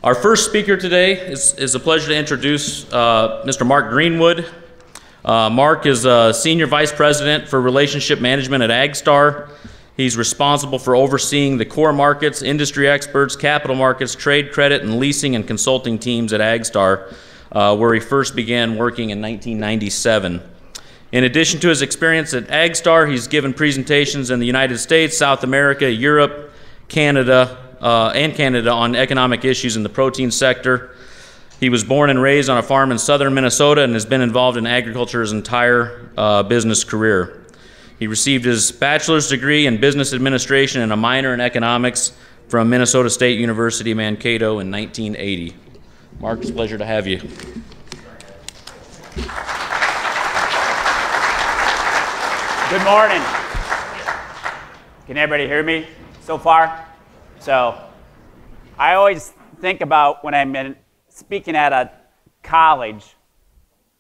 Our first speaker today is a pleasure to introduce Mr. Mark Greenwood. Mark is a Senior Vice President for Relationship Management at AgStar. He's responsible for overseeing the core markets, industry experts, capital markets, trade credit, and leasing and consulting teams at AgStar, where he first began working in 1997. In addition to his experience at AgStar, he's given presentations in the United States, South America, Europe, Canada, on economic issues in the protein sector. He was born and raised on a farm in southern Minnesota and has been involved in agriculture his entire business career. He received his bachelor's degree in business administration and a minor in economics from Minnesota State University, Mankato in 1980. Mark, it's a pleasure to have you. Good morning. Can everybody hear me so far? So I always think about when I'm speaking at a college,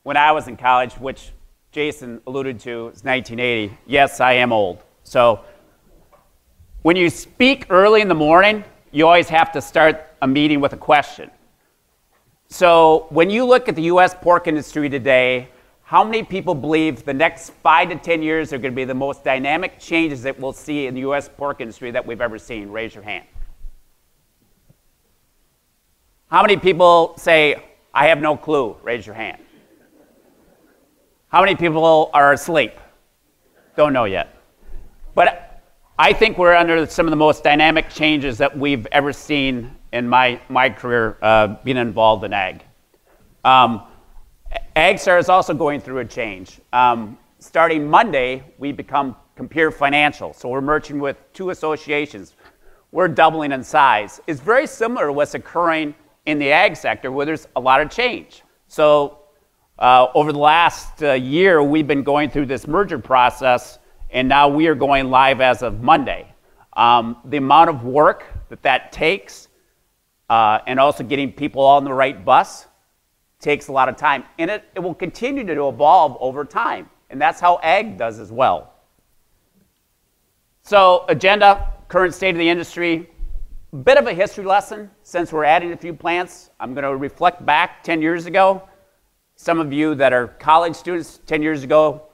when I was in college, which Jason alluded to, is 1980. Yes, I am old. So when you speak early in the morning, you always have to start a meeting with a question. So when you look at the U.S. pork industry today, how many people believe the next 5 to 10 years are going to be the most dynamic changes that we'll see in the U.S. pork industry that we've ever seen? Raise your hand. How many people say, I have no clue? Raise your hand. How many people are asleep? Don't know yet. But I think we're under some of the most dynamic changes that we've ever seen in my career being involved in ag. AgStar is also going through a change. Starting Monday, we become Compeer Financial. So we're merging with 2 associations. We're doubling in size. It's very similar to what's occurring in the ag sector where there's a lot of change. So over the last year, we've been going through this merger process, and now we are going live as of Monday. The amount of work that takes, and also getting people on the right bus, takes a lot of time. And it will continue to evolve over time, and that's how ag does as well. So agenda, current state of the industry, a bit of a history lesson since we're adding a few plants. I'm going to reflect back 10 years ago. Some of you that are college students 10 years ago,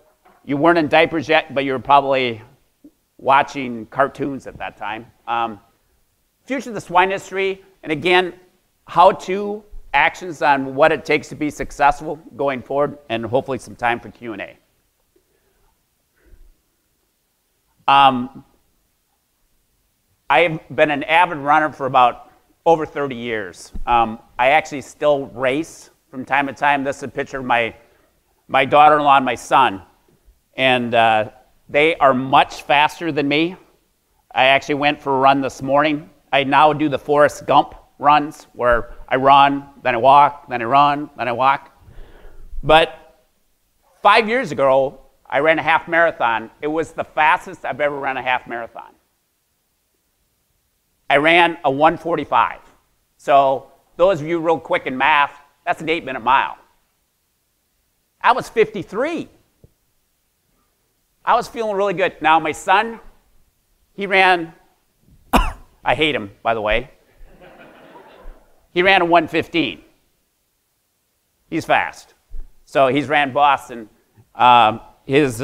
you weren't in diapers yet, but you were probably watching cartoons at that time. Future of the swine industry, and again, how-to actions on what it takes to be successful going forward, and hopefully some time for Q&A. I've been an avid runner for about over 30 years. I actually still race from time to time. This is a picture of my daughter-in-law and my son. And they are much faster than me. I actually went for a run this morning. I now do the Forrest Gump runs where I run, then I walk, then I run, then I walk. But 5 years ago, I ran a half marathon. It was the fastest I've ever run a half marathon. I ran a 1:45. So those of you real quick in math, that's an 8-minute mile. I was 53. I was feeling really good. Now my son, he ran, I hate him, by the way. He ran a 1:15. He's fast. So he's ran Boston. He's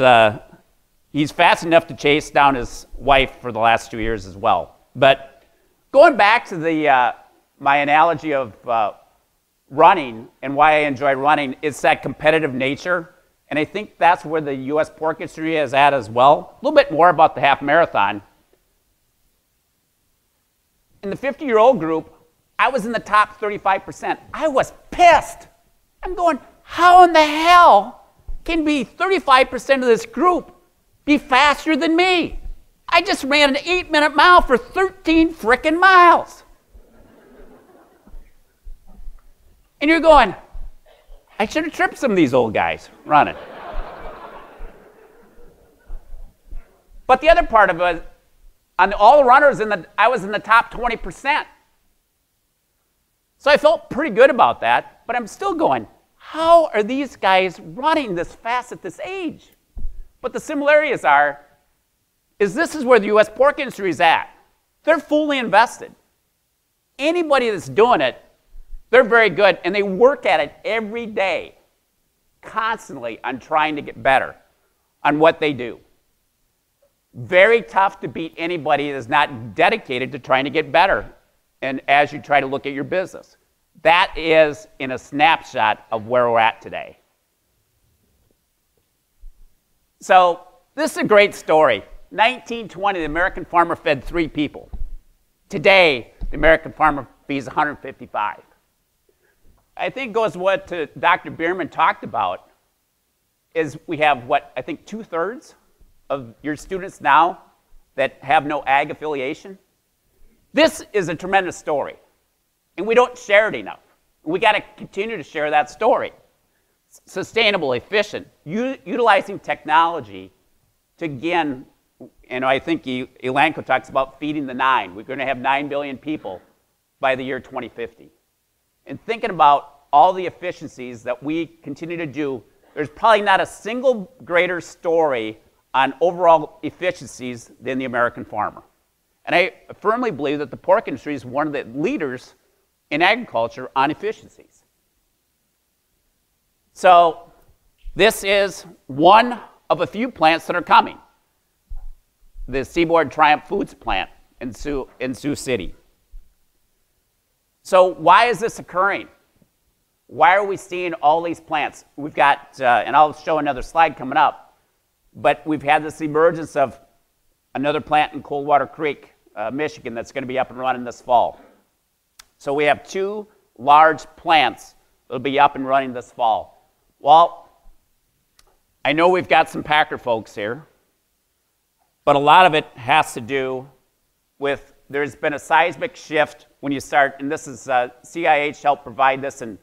fast enough to chase down his wife for the last 2 years as well. But going back to my analogy of running and why I enjoy running, it's that competitive nature. And I think that's where the U.S. pork industry is at as well. A little bit more about the half marathon. In the 50-year-old group, I was in the top 35%. I was pissed. I'm going, how in the hell can be 35% of this group be faster than me? I just ran an 8-minute mile for 13 frickin' miles. And you're going, I should have tripped some of these old guys running. But the other part of it, on all the runners, I was in the top 20%. So I felt pretty good about that, but I'm still going, how are these guys running this fast at this age? But the similarities is this is where the U.S. pork industry is at. They're fully invested. Anybody that's doing it They're very good, and they work at it every day, constantly on trying to get better on what they do. Very tough to beat anybody that is not dedicated to trying to get better, and as you try to look at your business. That is in a snapshot of where we're at today. So this is a great story. 1920, the American farmer fed 3 people. Today, the American farmer feeds 155. I think it goes what Dr. Bierman talked about is we have, what, I think 2/3 of your students now that have no ag affiliation. This is a tremendous story, and we don't share it enough. We got to continue to share that story. Sustainable, efficient, utilizing technology to, again, and I think Elanco talks about feeding the 9. We're going to have 9 billion people by the year 2050. And thinking about all the efficiencies that we continue to do, there's probably not a single greater story on overall efficiencies than the American farmer. And I firmly believe that the pork industry is one of the leaders in agriculture on efficiencies. So this is one of a few plants that are coming. The Seaboard Triumph Foods plant in Sioux City. So why is this occurring? Why are we seeing all these plants? We've got, and I'll show another slide coming up, but we've had this emergence of another plant in Coldwater Creek, Michigan, that's going to be up and running this fall. So we have 2 large plants that will be up and running this fall. Well, I know we've got some Packer folks here, but a lot of it has to do with there's been a seismic shift when you start, and this is CIH helped provide this, and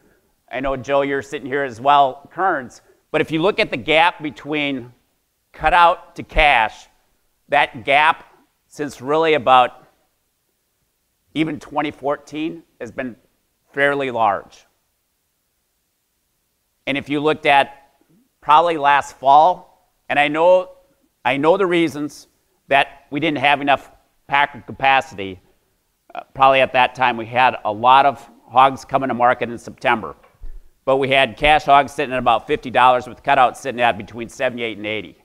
I know, Joe, you're sitting here as well, Kearns, but if you look at the gap between cutout to cash, that gap since really about even 2014 has been fairly large. And if you looked at probably last fall, and I know the reasons that we didn't have enough packer capacity. Probably at that time we had a lot of hogs coming to market in September. But we had cash hogs sitting at about $50 with cutouts sitting at between 78 and 80.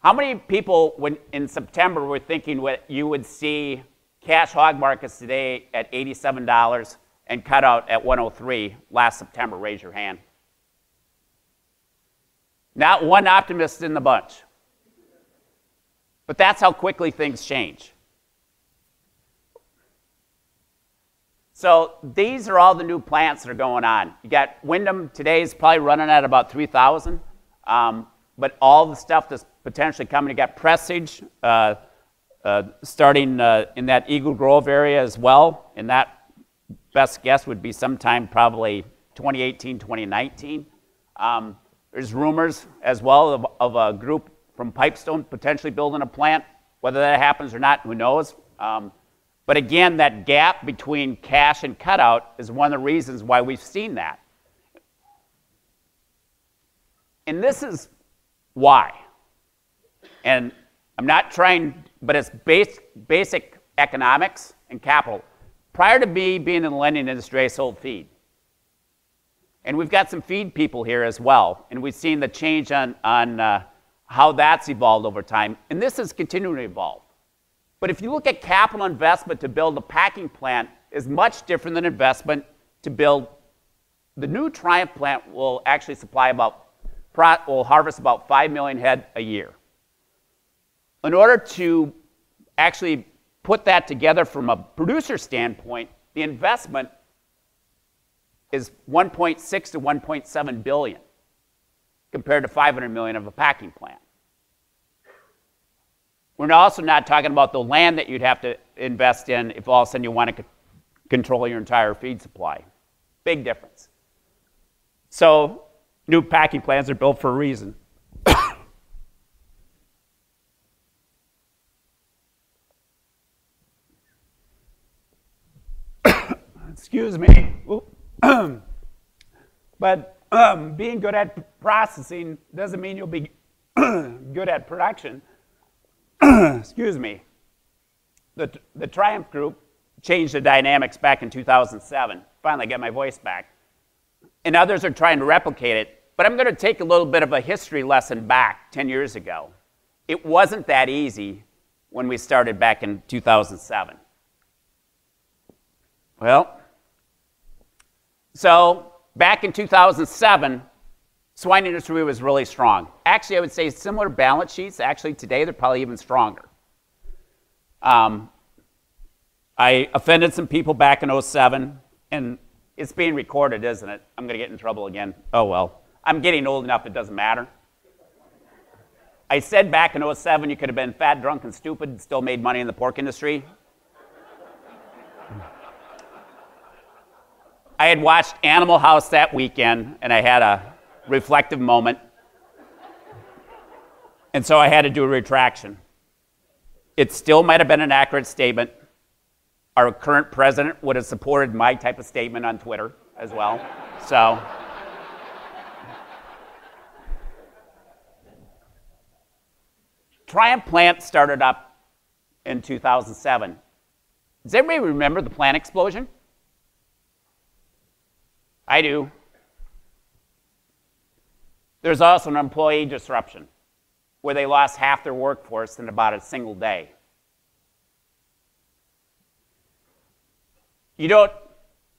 How many people when in September were thinking what you would see cash hog markets today at $87 and cutout at 103 last September? Raise your hand. Not one optimist in the bunch. But that's how quickly things change. So these are all the new plants that are going on. You got Wyndham today is probably running at about 3,000. But all the stuff that's potentially coming, you got Presage starting in that Eagle Grove area as well. And that best guess would be sometime probably 2018, 2019. There's rumors as well of a group from Pipestone potentially building a plant. Whether that happens or not, who knows? But again, that gap between cash and cutout is one of the reasons why we've seen that. And this is why. And I'm not trying, but it's basic economics and capital. Prior to me being in the lending industry, I sold feed. And we've got some feed people here as well. And we've seen the change on how that's evolved over time. And this is continuing to evolve. But if you look at capital investment to build a packing plant is much different than investment to build. The new Triumph plant will actually will harvest about 5 million head a year. In order to actually put that together from a producer standpoint, the investment is 1.6 to 1.7 billion compared to 500 million of a packing plant. We're also not talking about the land that you'd have to invest in if all of a sudden you want to control your entire feed supply. Big difference. So new packing plants are built for a reason. Excuse me. But being good at processing doesn't mean you'll be good at production. Excuse me. The Triumph Group changed the dynamics back in 2007. Finally get my voice back. And others are trying to replicate it. But I'm going to take a little bit of a history lesson back 10 years ago. It wasn't that easy when we started back in 2007. Well, so back in 2007, swine industry was really strong. Actually, I would say similar balance sheets. Actually, today they're probably even stronger. I offended some people back in 2007, and it's being recorded, isn't it? I'm going to get in trouble again. Oh, well. I'm getting old enough it doesn't matter. I said back in 2007 you could have been fat, drunk, and stupid and still made money in the pork industry. I had watched Animal House that weekend, and I had a reflective moment. And so I had to do a retraction. It still might have been an accurate statement. Our current president would have supported my type of statement on Twitter as well. So, Triumph plant started up in 2007. Does everybody remember the plant explosion? I do. There's also an employee disruption where they lost half their workforce in about a single day. You don't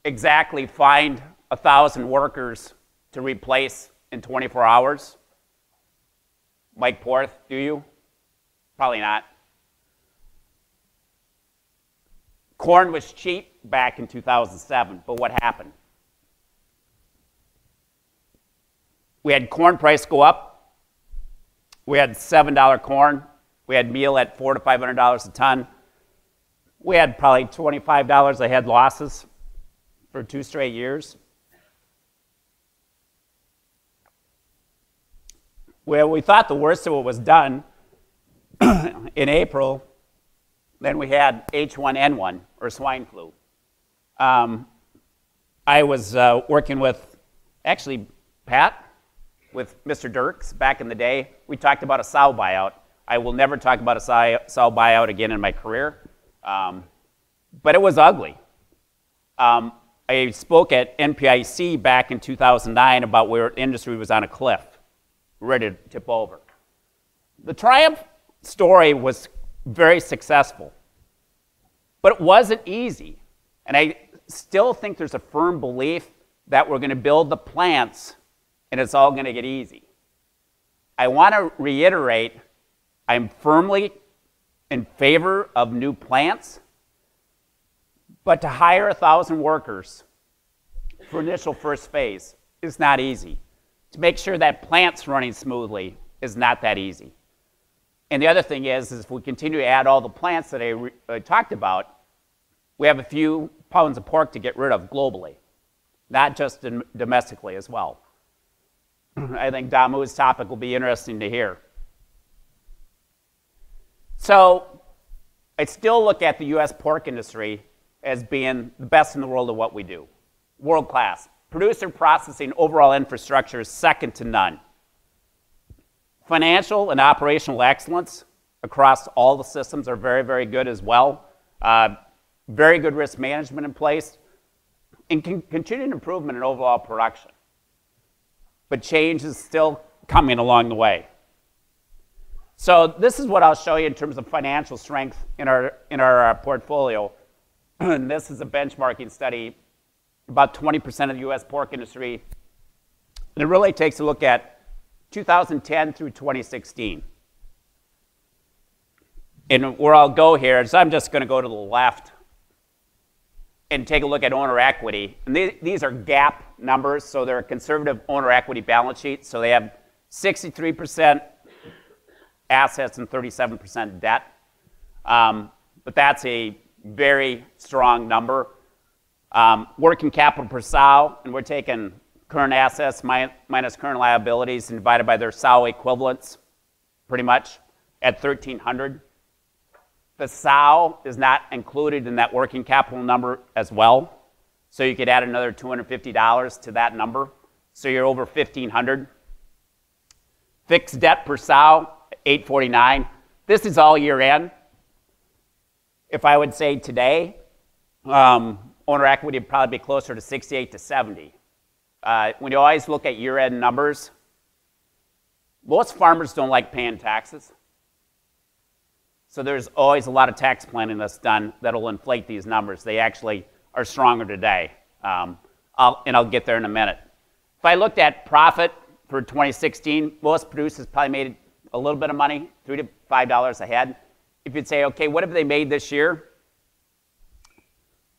exactly find 1,000 workers to replace in 24 hours. Mike Porth, do you? Probably not. Corn was cheap back in 2007, but what happened? We had corn price go up. We had $7 corn. We had meal at $400 to $500 a ton. We had probably $25 a head losses for 2 straight years. Well, we thought the worst of it was done in April. Then we had H1N1, or swine flu. I was working with, actually, Pat, with Mr. Dirks back in the day. We talked about a sow buyout. I will never talk about a sow buyout again in my career, but it was ugly. I spoke at NPIC back in 2009 about where the industry was on a cliff, ready to tip over. The Triumph story was very successful, but it wasn't easy. And I still think there's a firm belief that we're going to build the plants and it's all going to get easy. I want to reiterate, I'm firmly in favor of new plants, but to hire 1,000 workers for initial first phase is not easy. To make sure that plant's running smoothly is not that easy. And the other thing is if we continue to add all the plants that I talked about, we have a few pounds of pork to get rid of globally, not just domestically as well. I think Damu's topic will be interesting to hear. So I still look at the U.S. pork industry as being the best in the world at what we do. World class. Producer processing overall infrastructure is second to none. Financial and operational excellence across all the systems are very, very good as well. Very good risk management in place, and continued improvement in overall production. But change is still coming along the way. So this is what I'll show you in terms of financial strength in our portfolio. And this is a benchmarking study, about 20% of the U.S. pork industry. And it really takes a look at 2010 through 2016. And where I'll go here is I'm just going to go to the left and take a look at owner equity. And these are GAAP numbers, so they're a conservative owner equity balance sheet. So they have 63% assets and 37% debt. But that's a very strong number. Working capital per sow, and we're taking current assets minus current liabilities and divided by their sow equivalents, pretty much, at 1,300. The sow is not included in that working capital number as well. So you could add another $250 to that number. So you're over 1,500. Fixed debt per sow, 849. This is all year end. If I would say today, owner equity would probably be closer to 68 to 70. When you always look at year-end numbers, most farmers don't like paying taxes. So there's always a lot of tax planning that's done that'll inflate these numbers. They actually are stronger today. I'll get there in a minute. If I looked at profit for 2016, most producers probably made a little bit of money, $3 to $5 a head. If you'd say, okay, what have they made this year?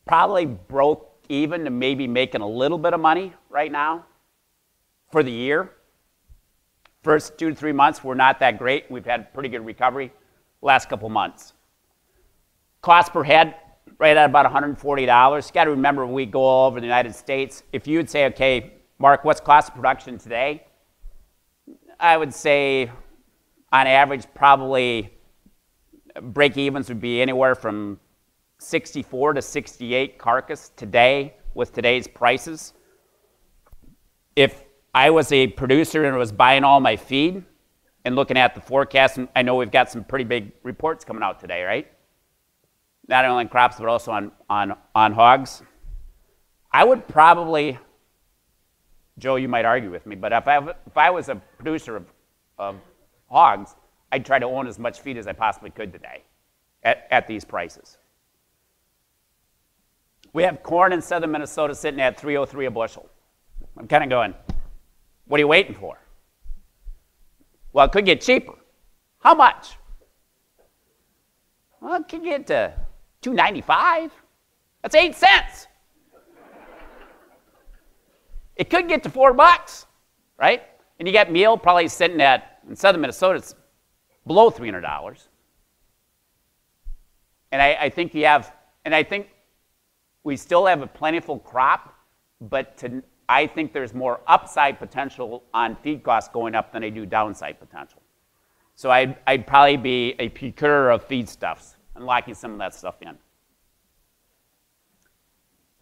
Probably broke even to maybe making a little bit of money right now for the year. First 2 to 3 months were not that great. We've had pretty good recovery last couple months. Cost per head, right at about $140. You got to remember, we go all over the United States. If you would say, okay, Mark, what's cost of production today? I would say, on average, probably break-evens would be anywhere from 64 to 68 carcass today with today's prices. If I was a producer and was buying all my feed and looking at the forecast, and I know we've got some pretty big reports coming out today, right? Not only on crops, but also on hogs. I would probably, Joe, you might argue with me, but if I was a producer of hogs, I'd try to own as much feed as I possibly could today at these prices. We have corn in southern Minnesota sitting at $3.03 a bushel. I'm kind of going, what are you waiting for? Well, it could get cheaper. How much? Well, it could get to $2.95. That's 8 cents. It could get to $4, right? And you got meal probably sitting at, in southern Minnesota, it's below $300. And I think you have, and I think we still have a plentiful crop, but I think there's more upside potential on feed costs going up than I do downside potential. So I'd probably be a procurer of feedstuffs and locking some of that stuff in.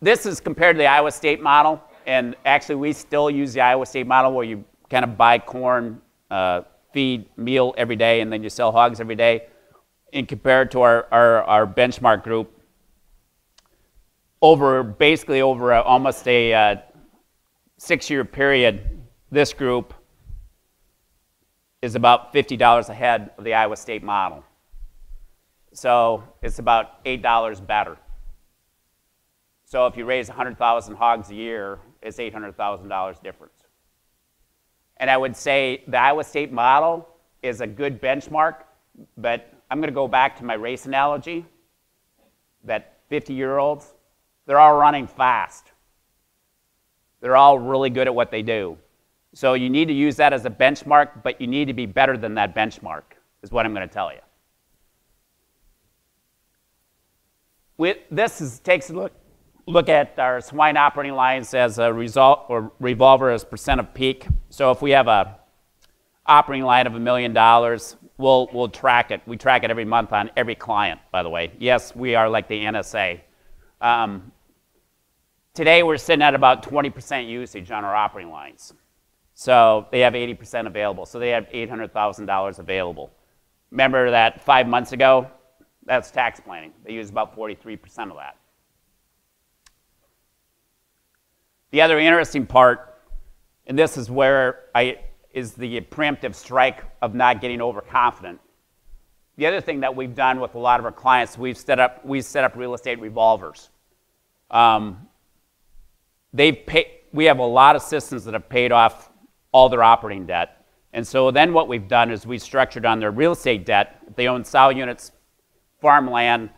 This is compared to the Iowa State model, and actually we still use the Iowa State model where you kind of buy corn, feed, meal every day, and then you sell hogs every day. And compared to our benchmark group, basically over almost a 6-year period, this group is about $50 ahead of the Iowa State model. So it's about $8 better. So if you raise 100,000 hogs a year, it's $800,000 difference. And I would say the Iowa State model is a good benchmark, but I'm going to go back to my race analogy, that 50-year-olds, they're all running fast. They're all really good at what they do. So you need to use that as a benchmark, but you need to be better than that benchmark, is what I'm going to tell you. This takes a look at our swine operating lines as a result, or revolver as percent of peak. So if we have a operating line of $1 million, we'll track it. We track it every month on every client, by the way. Yes, we are like the NSA. Today we're sitting at about 20% usage on our operating lines. So they have 80% available. So they have $800,000 available. Remember that 5 months ago? That's tax planning. They use about 43% of that. The other interesting part, and this is where is the preemptive strike of not getting overconfident. The other thing that we've done with a lot of our clients, we've set up real estate revolvers. We have a lot of systems that have paid off all their operating debt. And so then what we've done is we structured on their real estate debt, if they own sow units, farmland,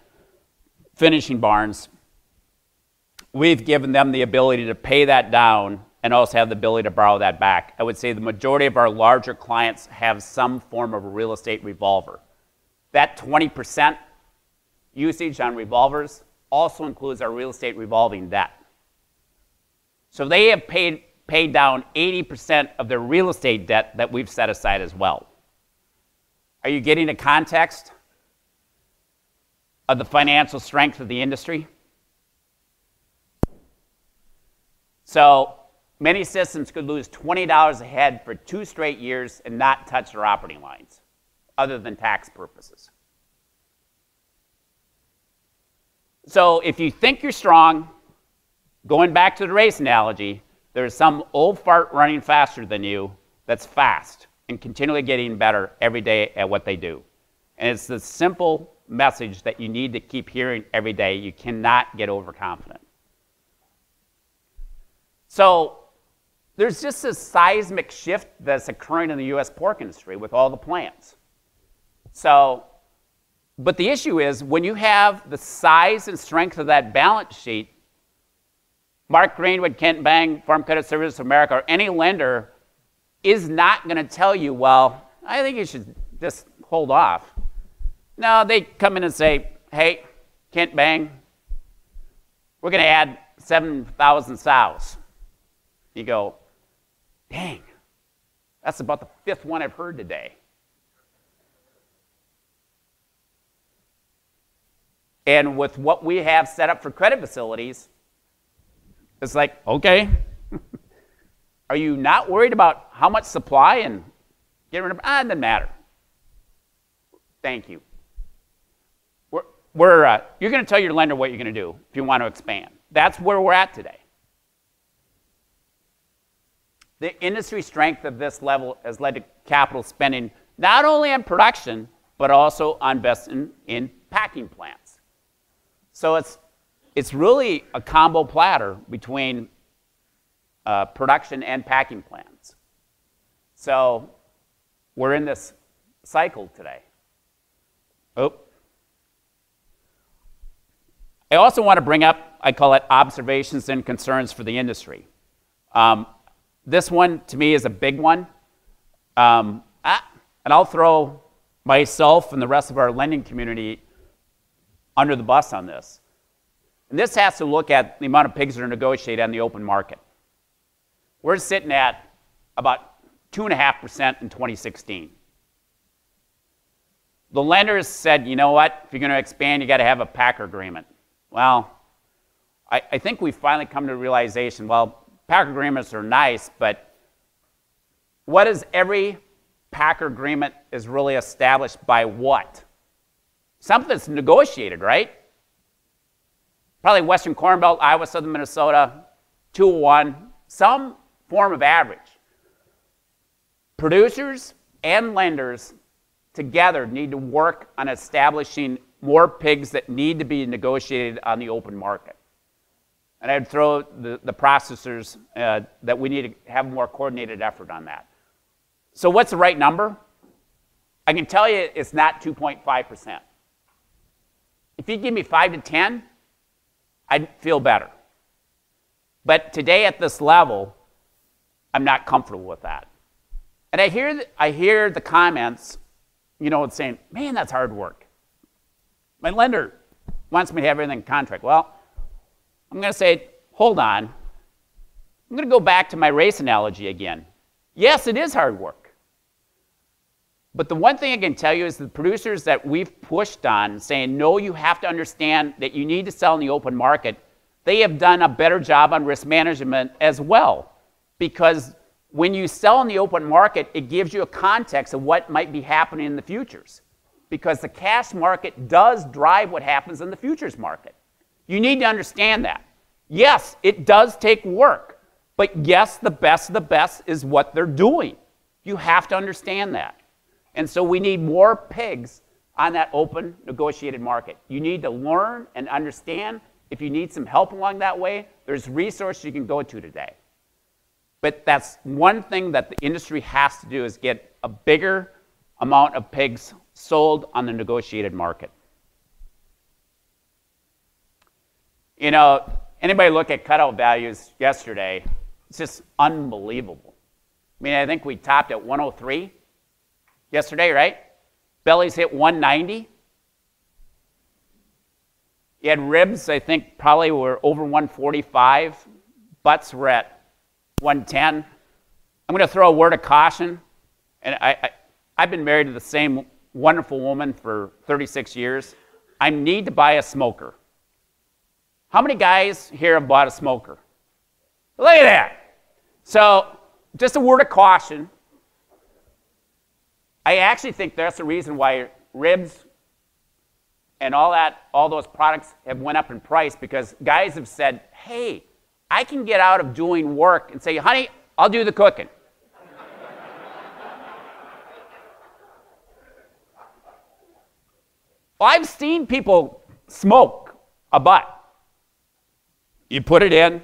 finishing barns, we've given them the ability to pay that down and also have the ability to borrow that back. I would say the majority of our larger clients have some form of a real estate revolver. That 20% usage on revolvers also includes our real estate revolving debt. So they have paid down 80% of their real estate debt that we've set aside as well. Are you getting a context of the financial strength of the industry? So many systems could lose $20 a head for 2 straight years and not touch their operating lines, other than tax purposes. So if you think you're strong, going back to the race analogy, there's some old fart running faster than you that's fast and continually getting better every day at what they do. And it's the simple message that you need to keep hearing every day. You cannot get overconfident. So there's just this seismic shift that's occurring in the U.S. pork industry with all the plants. So, but the issue is when you have the size and strength of that balance sheet, Mark Greenwood, Kent Bang, Farm Credit Services of America, or any lender is not going to tell you, well, I think you should just hold off. No, they come in and say, hey, Kent Bang, we're going to add 7,000 sows. You go, dang, that's about the fifth one I've heard today. And with what we have set up for credit facilities, it's like, okay, are you not worried about how much supply and get rid of it? It doesn't matter. Thank you. You're going to tell your lender what you're going to do if you want to expand. That's where we're at today. The industry strength of this level has led to capital spending not only on production, but also on investing in packing plants. So it's really a combo platter between production and packing plants. So we're in this cycle today. Oh. I also want to bring up, I call it observations and concerns for the industry. This one, to me, is a big one. And I'll throw myself and the rest of our lending community under the bus on this. And this has to look at the amount of pigs that are negotiated on the open market. We're sitting at about 2.5% in 2016. The lenders said, you know what, if you're going to expand, you got to have a packer agreement. Well, I think we've finally come to the realization, well, packer agreements are nice, but what is every packer agreement is really established by what? Something that's negotiated, right? Probably Western Corn Belt, Iowa, Southern Minnesota, 201, some form of average. Producers and lenders together need to work on establishing more pigs that need to be negotiated on the open market. And I'd throw the processors that we need to have more coordinated effort on that. So what's the right number? I can tell you it's not 2.5%. If you give me 5 to 10, I'd feel better. But today at this level, I'm not comfortable with that. And I hear the comments, you know, saying, man, that's hard work. My lender wants me to have everything in contract. Well, I'm going to say, hold on. I'm going to go back to my race analogy again. Yes, it is hard work. But the one thing I can tell you is the producers that we've pushed on saying, no, you have to understand that you need to sell in the open market, they have done a better job on risk management as well. Because when you sell in the open market, it gives you a context of what might be happening in the futures. Because the cash market does drive what happens in the futures market. You need to understand that. Yes, it does take work. But yes, the best of the best is what they're doing. You have to understand that. And so we need more pigs on that open negotiated market. You need to learn and understand. If you need some help along that way, there's resources you can go to today. But that's one thing that the industry has to do is get a bigger amount of pigs sold on the negotiated market. You know, anybody look at cutout values yesterday? It's just unbelievable. I mean, I think we topped at 103 yesterday, right? Bellies hit 190. You had ribs, I think, probably were over 145. Butts were at 110. I'm going to throw a word of caution. And I've been married to the same wonderful woman for 36 years. I need to buy a smoker. How many guys here have bought a smoker? Look at that. So just a word of caution. I actually think that's the reason why ribs and all those products have went up in price because guys have said, hey, I can get out of doing work and say, honey, I'll do the cooking. Well, I've seen people smoke a butt. You put it in,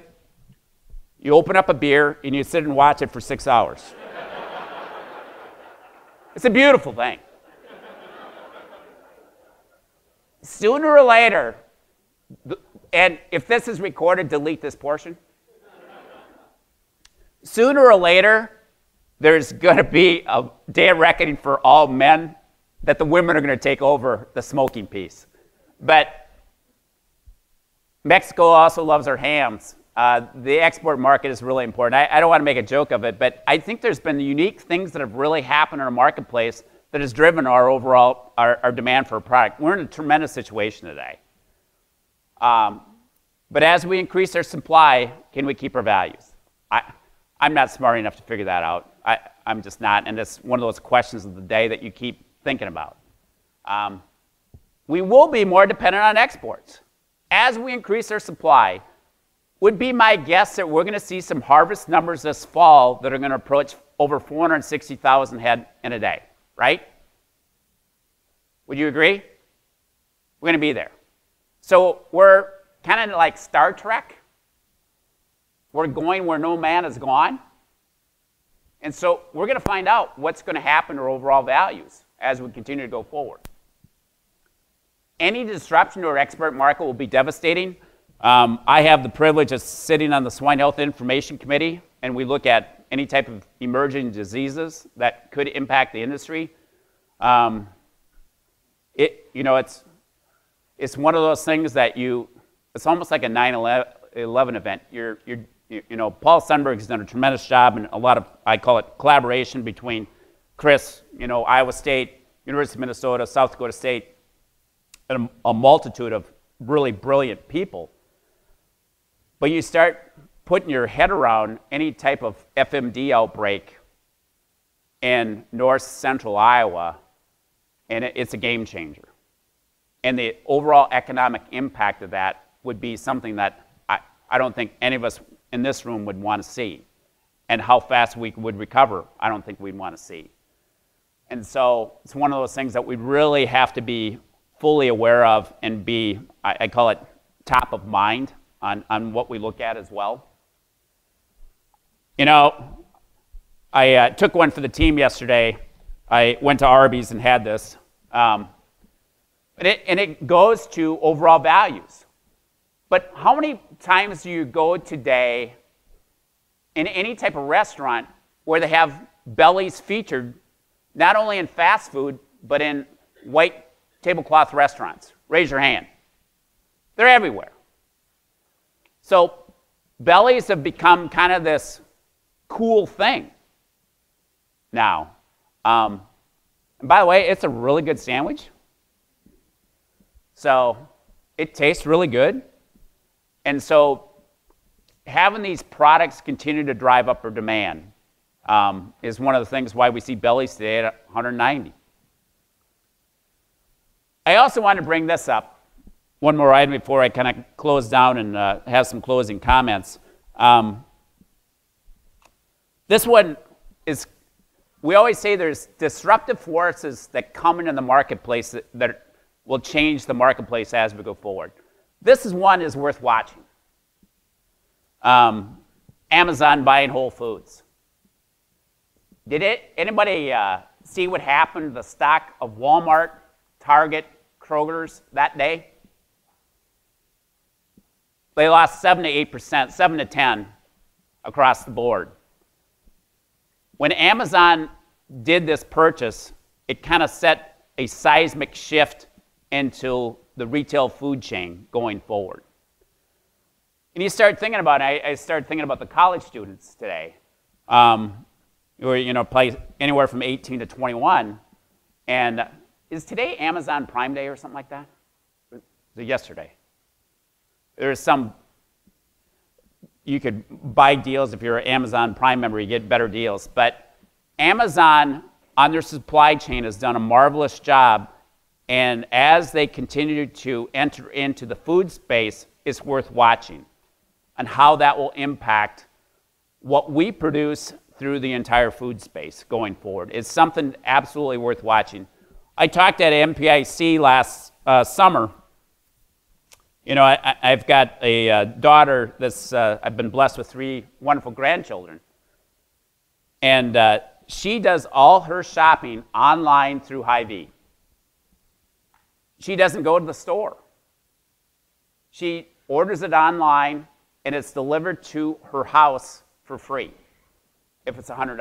you open up a beer, and you sit and watch it for 6 hours. It's a beautiful thing. Sooner or later, and if this is recorded, delete this portion. Sooner or later, there's going to be a day of reckoning for all men that the women are going to take over the smoking piece. But Mexico also loves our hams. The export market is really important. I don't want to make a joke of it, but I think there's been unique things that have really happened in our marketplace that has driven our overall our demand for a product. We're in a tremendous situation today. But as we increase our supply, can we keep our values? I'm not smart enough to figure that out. I'm just not, and it's one of those questions of the day that you keep thinking about. We will be more dependent on exports. As we increase our supply, would be my guess that we're going to see some harvest numbers this fall that are going to approach over 460,000 head in a day, right? Would you agree? We're going to be there. So we're kind of like Star Trek. We're going where no man has gone. And so we're going to find out what's going to happen to our overall values as we continue to go forward. Any disruption to our export market will be devastating. I have the privilege of sitting on the Swine Health Information Committee, and we look at any type of emerging diseases that could impact the industry. It's one of those things that it's almost like a 9/11 event. Paul Sundberg has done a tremendous job, and a lot of, I call it collaboration between Chris, Iowa State, University of Minnesota, South Dakota State, and a multitude of really brilliant people. But you start putting your head around any type of FMD outbreak in north central Iowa, and it's a game changer. And the overall economic impact of that would be something that I don't think any of us in this room would want to see. And how fast we would recover, I don't think we'd want to see. And so it's one of those things that we really have to be fully aware of and be, I call it top of mind on what we look at as well. I took one for the team yesterday. I went to Arby's and had this. And it goes to overall values. But how many times do you go today in any type of restaurant where they have bellies featured not only in fast food, but in white tablecloth restaurants? Raise your hand. They're everywhere. So bellies have become kind of this cool thing now. And by the way, it's a really good sandwich. So it tastes really good. And so having these products continue to drive up our demand is one of the things why we see bellies today at 190. I also want to bring this up. One more item before I kind of close down and have some closing comments. This one is, we always say there's disruptive forces that come into the marketplace that will change the marketplace as we go forward. This one is worth watching. Amazon buying Whole Foods. Did anybody see what happened to the stock of Walmart, Target, Kroger's that day? They lost 7 to 8%, 7 to 10 across the board. When Amazon did this purchase, it kind of set a seismic shift into the retail food chain going forward. And you start thinking about it, I started thinking about the college students today, who play anywhere from 18 to 21. And is today Amazon Prime Day or something like that? Was it yesterday? There's some, you could buy deals if you're an Amazon Prime member, you get better deals. But Amazon, on their supply chain, has done a marvelous job And as they continue to enter into the food space, it's worth watching and how that will impact what we produce through the entire food space going forward. It's something absolutely worth watching. I talked at MPIC last summer. You know, I've got a daughter that's, I've been blessed with 3 wonderful grandchildren. And she does all her shopping online through Hy-Vee. She doesn't go to the store. She orders it online, and it's delivered to her house for free if it's $100.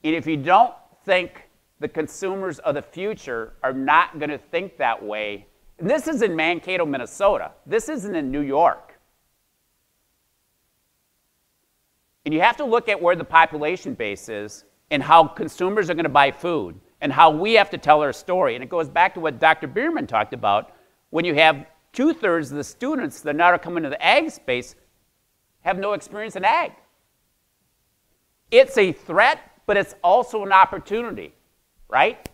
And if you don't think the consumers of the future are not going to think that way, and this is in Mankato, Minnesota. This isn't in New York. And you have to look at where the population base is and how consumers are going to buy food and how we have to tell our story. And it goes back to what Dr. Bierman talked about. When you have 2/3 of the students that now are coming to the ag space have no experience in ag. It's a threat, but it's also an opportunity, right?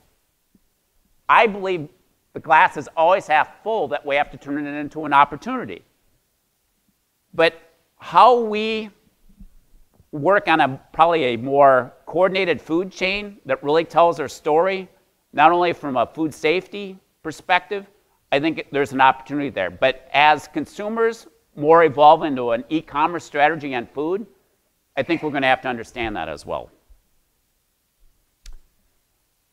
I believe the glass is always half full, that we have to turn it into an opportunity. But how we work on probably a more coordinated food chain that really tells our story, not only from a food safety perspective, I think there's an opportunity there. But as consumers more evolve into an e-commerce strategy on food, I think we're going to have to understand that as well.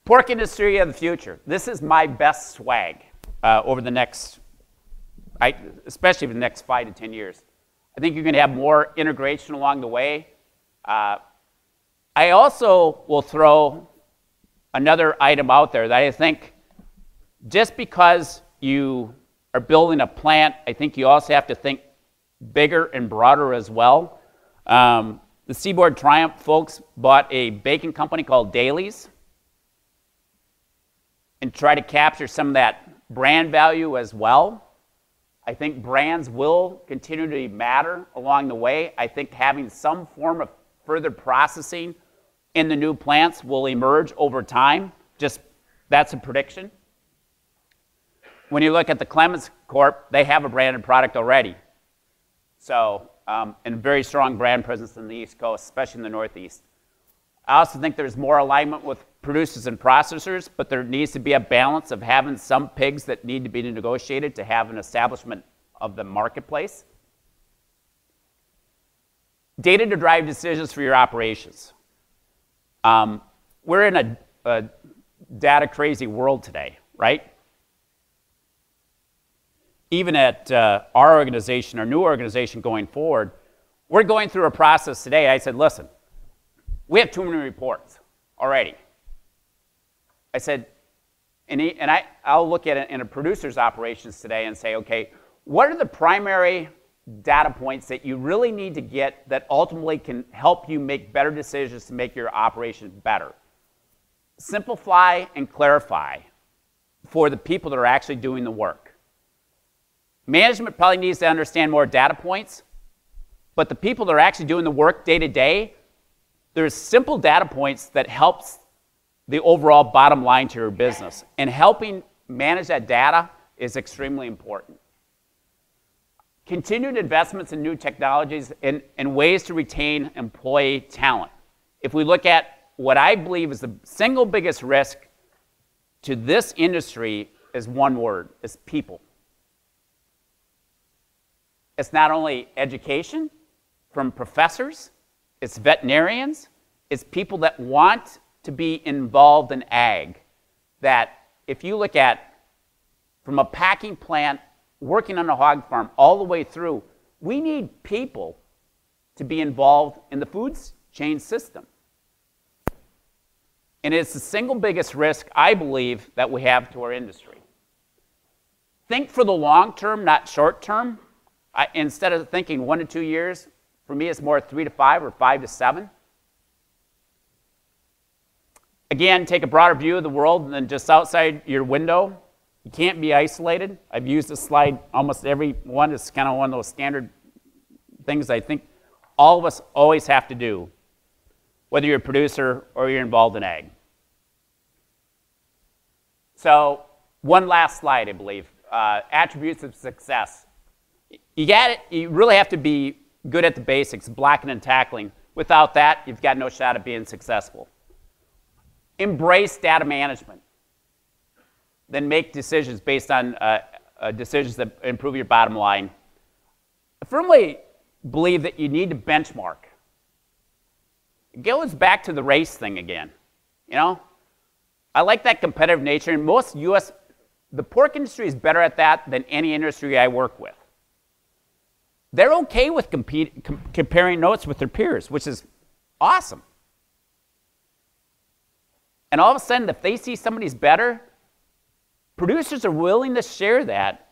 Pork industry of the future. This is my best swag over the next, especially for the next 5 to 10 years. I think you're going to have more integration along the way. I also will throw another item out there that I think just because you are building a plant, I think you also have to think bigger and broader as well. The Seaboard Triumph folks bought a bacon company called Daly's and try to capture some of that brand value as well. I think brands will continue to matter along the way. I think having some form of further processing in the new plants will emerge over time. Just that's a prediction. When you look at the Clemens Corp, they have a branded product already. So, and very strong brand presence in the East Coast, especially in the Northeast. I also think there's more alignment with producers and processors, but there needs to be a balance of having some pigs that need to be negotiated to have an establishment of the marketplace. Data to drive decisions for your operations. We're in a data crazy world today, right? Even at our organization, our new organization going forward, we're going through a process today. I said, listen, we have too many reports already. I said, I'll look at it in a producer's operations today and say, okay, what are the primary data points that you really need to get that ultimately can help you make better decisions to make your operation better? Simplify and clarify for the people that are actually doing the work. Management probably needs to understand more data points, but the people that are actually doing the work day to day, there's simple data points that helps the overall bottom line to your business. And helping manage that data is extremely important. Continued investments in new technologies and ways to retain employee talent. If we look at what I believe is the single biggest risk to this industry is one word, is people. It's not only education from professors, it's veterinarians, it's people that want to be involved in ag. That if you look at from a packing plant, working on a hog farm, all the way through, we need people to be involved in the food chain system. And it's the single biggest risk, I believe, that we have to our industry. Think for the long term, not short term. Instead of thinking 1 to 2 years, for me it's more 3 to 5 or 5 to 7. Again, take a broader view of the world than just outside your window. You can't be isolated. I've used this slide almost every one. It's kind of one of those standard things I think all of us always have to do, whether you're a producer or you're involved in ag. So one last slide, I believe. Attributes of success. You really have to be good at the basics, blocking and tackling. Without that, you've got no shot at being successful. Embrace data management. Then make decisions based on decisions that improve your bottom line. I firmly believe that you need to benchmark. It goes back to the race thing again. You know, I like that competitive nature, and most the pork industry is better at that than any industry I work with. They're okay with comparing notes with their peers, which is awesome. And all of a sudden, if they see somebody's better, producers are willing to share that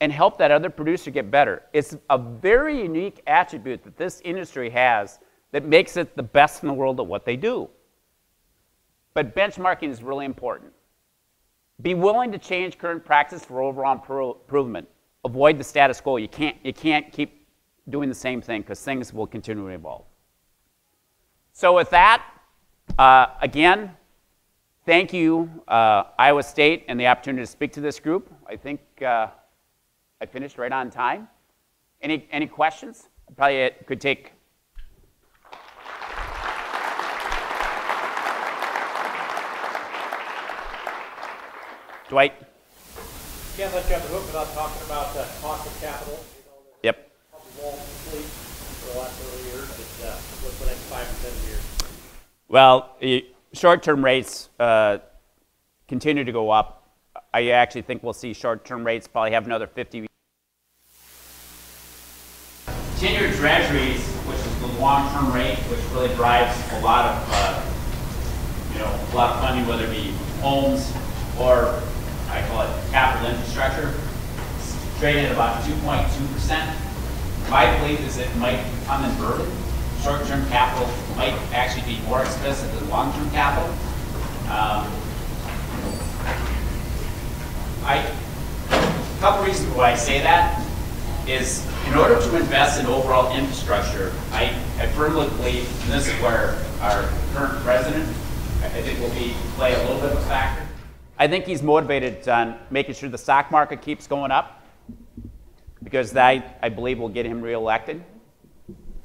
and help that other producer get better. It's a very unique attribute that this industry has that makes it the best in the world at what they do. But benchmarking is really important. Be willing to change current practice for overall improvement. Avoid the status quo. You can't keep doing the same thing because things will continue to evolve. So with that, again, thank you, Iowa State, and the opportunity to speak to this group. I think I finished right on time. Any questions? Probably could take. Dwight? You can't let you off the hook without talking about the cost of capital. Yep. Wall fleet for the last several years. What's the next 5 to 7 years? Well, short-term rates continue to go up. I actually think we'll see short-term rates probably have another 50. 10-year treasuries, which is the long-term rate, which really drives a lot of, a lot of funding, whether it be homes or I call it capital infrastructure, trading at about 2.2%. My belief is it might become inverted. Short-term capital might actually be more expensive than long-term capital. A couple reasons why I say that is in order to invest in overall infrastructure, I firmly believe, and this is where our current president, I think will play a little bit of a factor. I think he's motivated on making sure the stock market keeps going up because that, I believe, will get him reelected.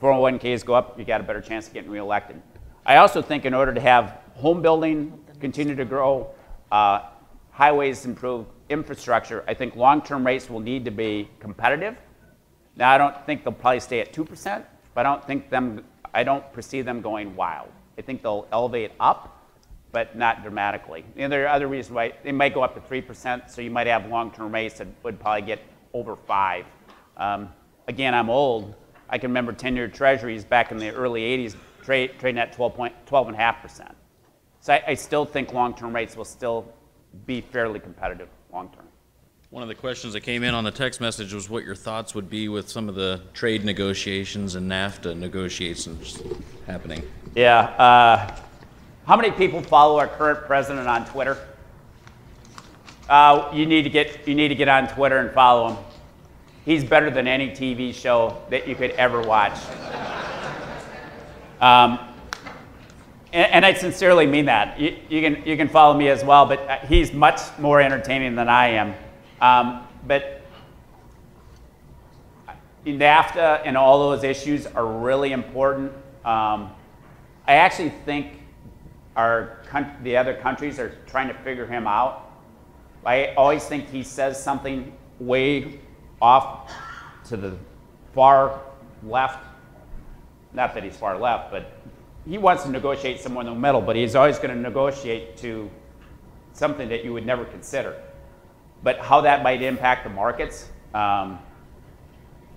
401ks go up, you got a better chance of getting reelected. I also think in order to have home building continue to grow, highways improve, infrastructure, I think long-term rates will need to be competitive. Now, I don't think they'll probably stay at 2%, but I don't perceive them going wild. I think they'll elevate up, but not dramatically. And there are other reasons why they might go up to 3%, so you might have long-term rates that would probably get over 5. Again, I'm old. I can remember 10-year treasuries back in the early 80s trading at 12.5%. So I still think long-term rates will still be fairly competitive long-term. One of the questions that came in on the text message was what your thoughts would be with some of the trade negotiations and NAFTA negotiations happening. Yeah. How many people follow our current president on Twitter? You need to get on Twitter and follow him. He's better than any TV show that you could ever watch. And I sincerely mean that. You can follow me as well, but he's much more entertaining than I am. But NAFTA and all those issues are really important. I actually think the other countries are trying to figure him out. I always think he says something way off to the far left. Not that he's far left, but he wants to negotiate somewhere in the middle, but he's always going to negotiate to something that you would never consider. But how that might impact the markets, actually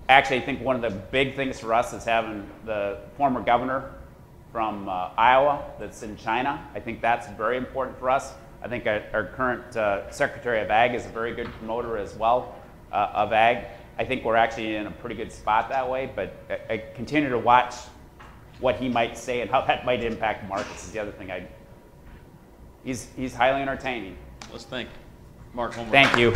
I think one of the big things for us is having the former governor from Iowa that's in China. I think that's very important for us. I think our current Secretary of Ag is a very good promoter as well of Ag. I think we're actually in a pretty good spot that way, but I continue to watch what he might say and how that might impact markets is the other thing. He's highly entertaining. Let's thank Mark Homer. Thank you.